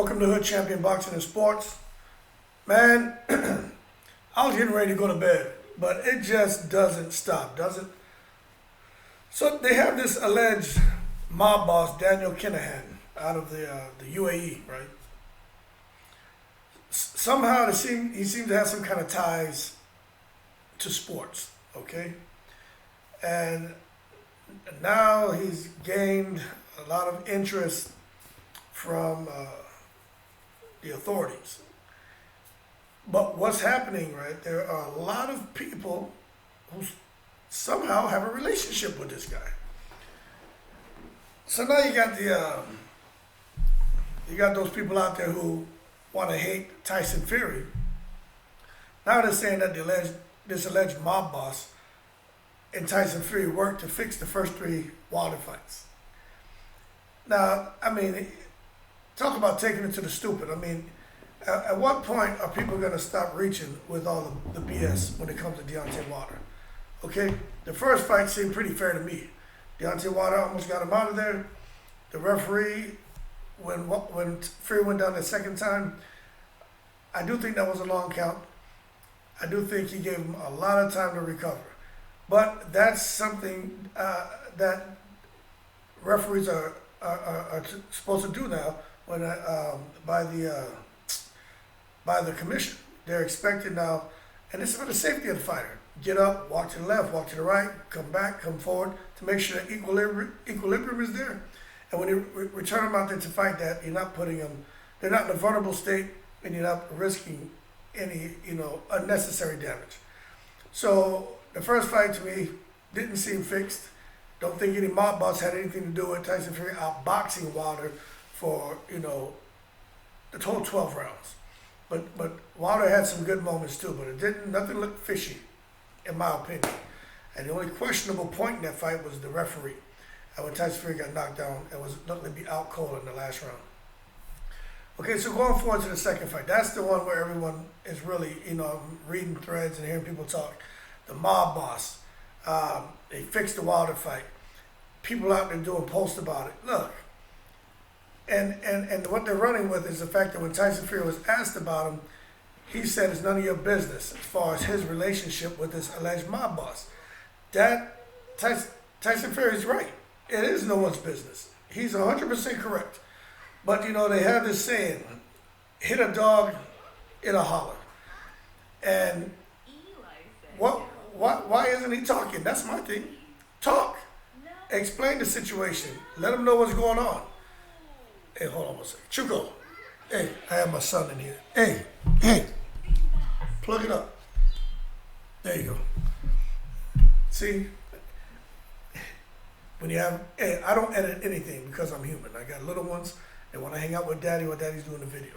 Welcome to Hood Champion Boxing and Sports. Man, I was getting ready to go to bed, but it just doesn't stop, does it? So they have this alleged mob boss, Daniel Kinahan, out of the UAE, right? Somehow he seems to have some kind of ties to sports, okay? And now he's gained a lot of interest from the authorities. But what's happening, right? There are a lot of people who somehow have a relationship with this guy. So now you got those people out there who want to hate Tyson Fury. Now they're saying that this alleged mob boss and Tyson Fury worked to fix the first three Wilder fights. Now, I mean, talk about taking it to the stupid. I mean, at what point are people going to stop reaching with all the BS when it comes to Deontay Wilder? Okay, the first fight seemed pretty fair to me. Deontay Wilder almost got him out of there. The referee, when Fury went down the second time, I do think that was a long count. I do think he gave him a lot of time to recover. But that's something that referees are supposed to do now when by the commission. They're expected now, and this is for the safety of the fighter. Get up, walk to the left, walk to the right, come back, come forward to make sure that equilibrium is there. And when you return them out there to fight that, you're not putting them, they're not in a vulnerable state, and you're not risking any, unnecessary damage. So the first fight to me didn't seem fixed. Don't think any mob boss had anything to do with Tyson Fury outboxing Wilder for, the total 12 rounds. But Wilder had some good moments too, but nothing looked fishy, in my opinion. And the only questionable point in that fight was the referee. And when Tyson Fury got knocked down, it was looking to be out cold in the last round. Okay, so going forward to the second fight, that's the one where everyone is really, reading threads and hearing people talk. The mob boss, they fixed the Wilder fight. People out there doing posts about it. Look, and what they're running with is the fact that when Tyson Fury was asked about him, he said it's none of your business as far as his relationship with this alleged mob boss. That Tyson Fury is right. It is no one's business. He's 100% correct. But they have this saying, hit a dog, it'll holler. And why isn't he talking? That's my thing. Talk. Explain the situation. Let him know what's going on. Hey, hold on one second. Chuko. Hey, I have my son in here. Hey. Plug it up. There you go. See? I don't edit anything because I'm human. I got little ones. They want to hang out with daddy while daddy's doing the video.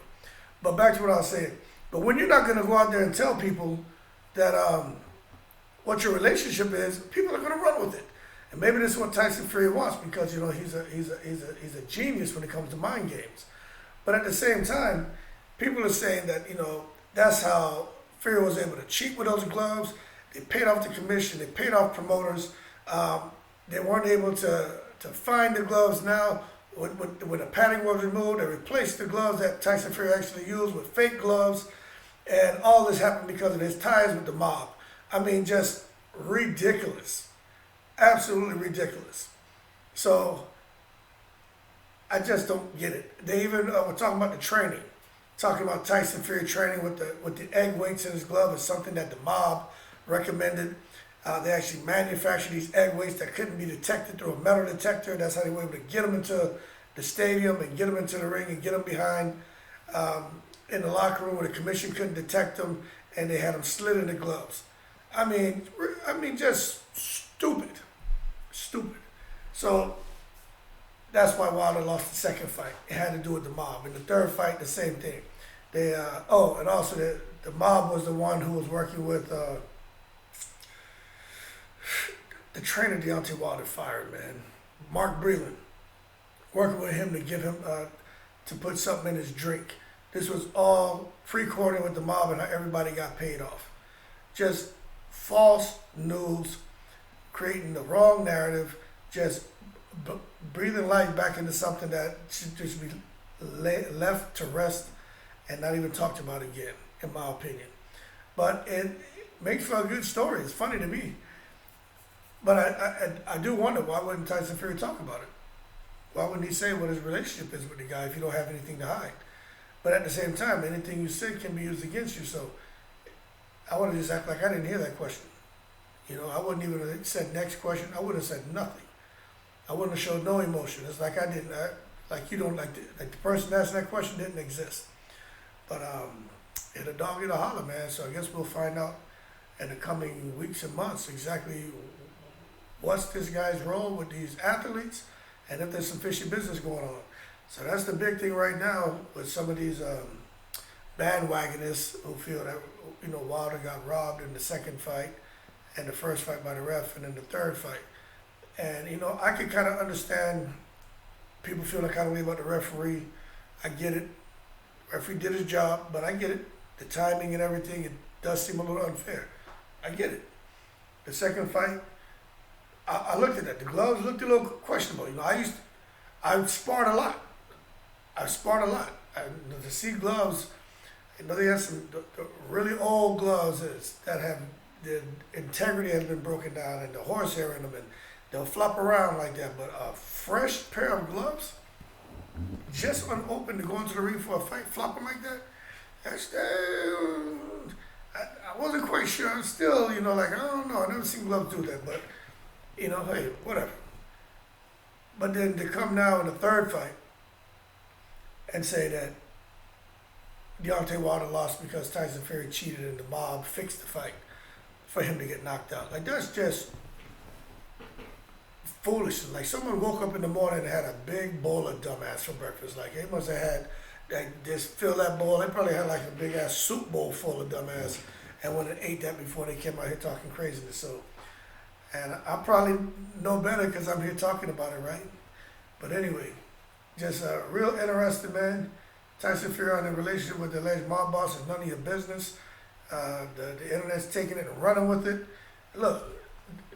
But back to what I was saying. But when you're not going to go out there and tell people that what your relationship is, people are going to run with it. And maybe this is what Tyson Fury wants because he's a genius when it comes to mind games. But at the same time, people are saying that that's how Fury was able to cheat with those gloves. They paid off the commission. They paid off promoters. They weren't able to find the gloves now. When the padding was removed, they replaced the gloves that Tyson Fury actually used with fake gloves. And all this happened because of his ties with the mob. I mean, just ridiculous. Absolutely ridiculous. So I just don't get it. They even were talking about the training. Talking about Tyson Fury training with the egg weights in his glove is something that the mob recommended. They actually manufactured these egg weights that couldn't be detected through a metal detector. That's how they were able to get them into the stadium and get them into the ring and get them behind in the locker room where the commission couldn't detect them, and they had them slid in the gloves. I mean, just stupid. So that's why Wilder lost the second fight. It had to do with the mob. In the third fight, the same thing. And also the mob was the one who was working with the trainer Deontay Wilder fired, man. Mark Breland. Working with him to give him, to put something in his drink. This was all pre-coordinated with the mob and how everybody got paid off. Just false news, creating the wrong narrative, just breathing life back into something that should just be left to rest and not even talked about again, in my opinion. But it makes for a good story. It's funny to me. But I do wonder, why wouldn't Tyson Fury talk about it? Why wouldn't he say what his relationship is with the guy if you don't have anything to hide? But at the same time, anything you say can be used against you. So I want to just act like I didn't hear that question. I wouldn't even have said next question. I wouldn't have said nothing. I wouldn't have showed no emotion. It's like I didn't, like you don't, like the person asking that question didn't exist. But hit a dog, hit a holler, man. So I guess we'll find out in the coming weeks and months exactly what's this guy's role with these athletes and if there's some fishy business going on. So that's the big thing right now with some of these bandwagoners who feel that, Wilder got robbed in the second fight and the first fight by the ref and then the third fight. And, I can kind of understand people feeling kind of way about the referee. I get it. Referee did his job, but I get it. The timing and everything, it does seem a little unfair. I get it. The second fight, I looked at that. The gloves looked a little questionable. I sparred a lot. To see gloves, they have some the really old gloves that have, the integrity has been broken down and the horsehair in them, and they'll flop around like that. But a fresh pair of gloves, just unopened to go into the ring for a fight, flopping like that, I wasn't quite sure. I'm still, I don't know. I've never seen gloves do that, but, hey, whatever. But then to come now in the third fight and say that Deontay Wilder lost because Tyson Fury cheated and the mob fixed the fight for him to get knocked out. Like, that's just foolishness. Like, someone woke up in the morning and had a big bowl of dumbass for breakfast. Like, they must have had, just fill that bowl. They probably had like a big ass soup bowl full of dumbass and went and ate that before they came out here talking craziness. So, and I probably know better because I'm here talking about it, right? But anyway, just a real interesting, man. Tyson Fury on a relationship with the alleged mob boss is none of your business. The internet's taking it and running with it. Look,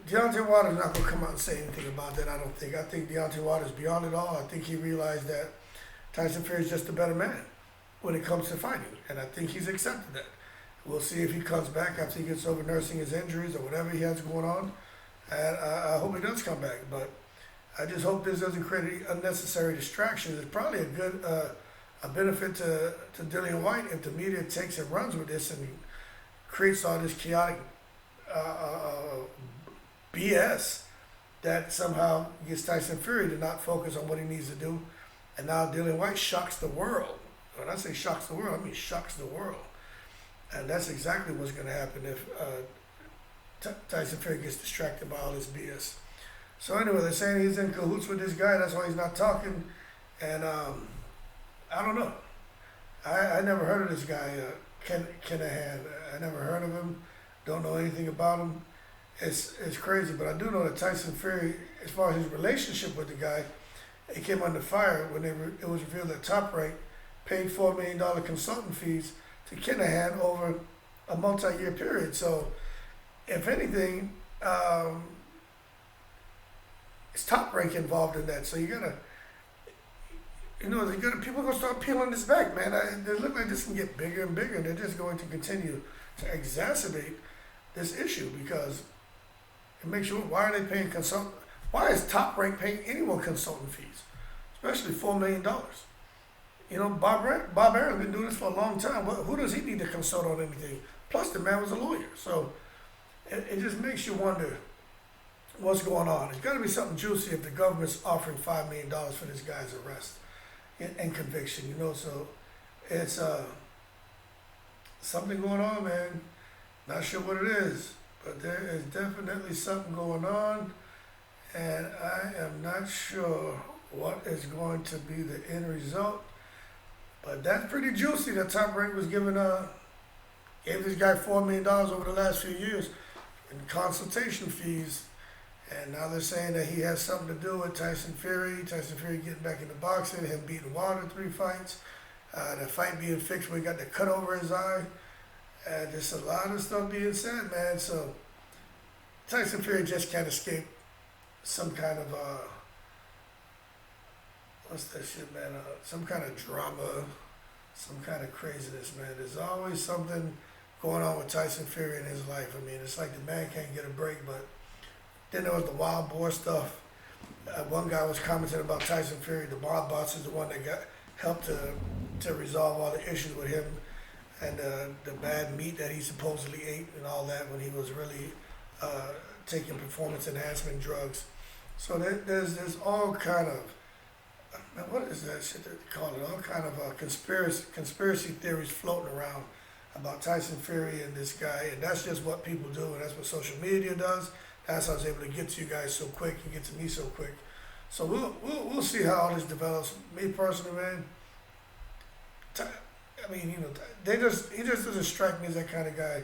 Deontay Wilder's not going to come out and say anything about that, I don't think. I think Deontay Wilder's beyond it all. I think he realized that Tyson Fury is just a better man when it comes to fighting, and I think he's accepted that. We'll see if he comes back after he gets over nursing his injuries or whatever he has going on, and I hope he does come back. But I just hope this doesn't create any unnecessary distractions. It's probably a good a benefit to Dillian White if the media takes and runs with this and creates all this chaotic BS that somehow gets Tyson Fury to not focus on what he needs to do. And now Dillian White shocks the world. When I say shocks the world, I mean shocks the world. And that's exactly what's going to happen if Tyson Fury gets distracted by all this BS. So anyway, they're saying he's in cahoots with this guy. That's why he's not talking. And I don't know. I never heard of this guy, Kinahan. I never heard of him. Don't know anything about him. It's crazy. But I do know that Tyson Fury, as far as his relationship with the guy, it came under fire when it was revealed that Top Rank paid $4 million consultant fees to Kinahan over a multi-year period. So, if anything, it's Top Rank involved in that. So you gotta, people are gonna start peeling this back, man. They look like this can get bigger and bigger, and they're just going to continue to exacerbate this issue because it makes you. Why are they paying consultant? Why is Top Rank paying anyone consultant fees, especially $4 million? Bob Aaron's been doing this for a long time. Who does he need to consult on anything? Plus, the man was a lawyer. So it just makes you wonder what's going on. It's got to be something juicy if the government's offering $5 million for this guy's arrest and conviction, So it's something going on, man. Not sure what it is, but there is definitely something going on. And I am not sure what is going to be the end result. But that's pretty juicy that Top Rank was gave this guy $4 million over the last few years in consultation fees. And now they're saying that he has something to do with Tyson Fury getting back into boxing, him beating Wilder 3 fights, the fight being fixed when he got the cut over his eye. And just a lot of stuff being said, man. So Tyson Fury just can't escape some kind of what's that shit, man? Some kind of drama, some kind of craziness, man. There's always something going on with Tyson Fury in his life. I mean, it's like the man can't get a break. But then there was the wild boar stuff. One guy was commenting about Tyson Fury. The mob boss is the one that got helped to resolve all the issues with him and the bad meat that he supposedly ate and all that when he was really taking performance enhancement drugs. So there's all kind of, man, what is that shit that they call it? All kind of conspiracy theories floating around about Tyson Fury and this guy, and that's just what people do, and that's what social media does. That's how I was able to get to you guys so quick and get to me so quick. So we'll see how all this develops. Me personally, man, I mean, he just doesn't strike me as that kind of guy.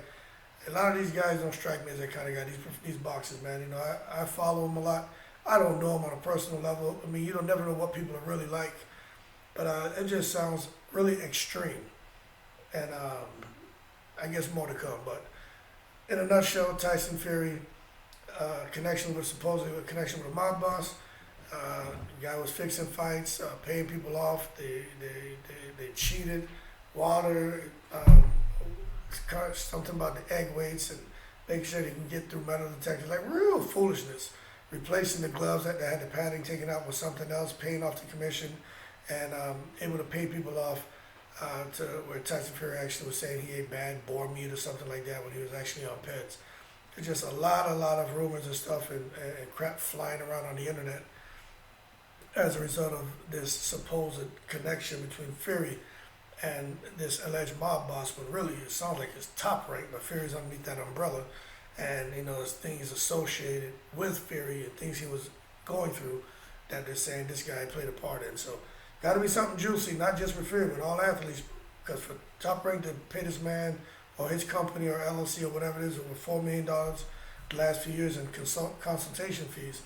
A lot of these guys don't strike me as that kind of guy. These boxers, man. I follow them a lot. I don't know them on a personal level. I mean, you don't never know what people are really like, but it just sounds really extreme. And I guess more to come. But in a nutshell, Tyson Fury, supposedly a connection with a mob boss. The guy was fixing fights, paying people off. They cheated. Wilder, something about the egg weights and making sure they can get through metal detectors, like real foolishness. Replacing the gloves that had the padding taken out with something else, paying off the commission, and able to pay people off to where Tyson Fury actually was saying he ate bad boar meat or something like that when he was actually on peds. There's just a lot of rumors and stuff and crap flying around on the internet as a result of this supposed connection between Fury and this alleged mob boss, but really it sounds like it's top ranked, but Fury's underneath that umbrella. And there's things associated with Fury and things he was going through that they're saying this guy played a part in. So got to be something juicy, not just for Fury, but all athletes, because for Top Rank to pay this man or his company or LLC or whatever it is over $4 million the last few years in consultation fees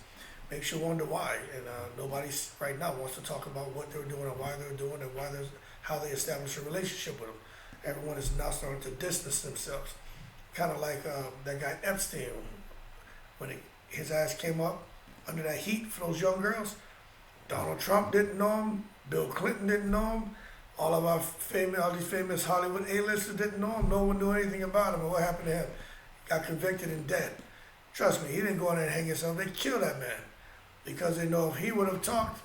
makes you wonder why. And nobody right now wants to talk about what they're doing and why they're doing it and how they established a relationship with him. Everyone is now starting to distance themselves. Kind of like that guy Epstein, when his ass came up under that heat for those young girls. Donald Trump didn't know him. Bill Clinton didn't know him. All these famous Hollywood A-listers didn't know him. No one knew anything about him. And what happened to him? Got convicted and dead. Trust me, he didn't go in there and hang himself. They killed that man because they know if he would have talked,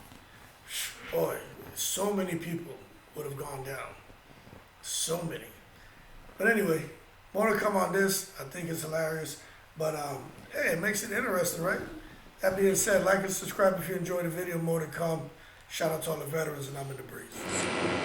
boy, so many people would have gone down. So many. But anyway, more to come on this. I think it's hilarious. But hey, it makes it interesting, right? That being said, like and subscribe if you enjoyed the video. More to come. Shout out to all the veterans, and I'm in the breeze.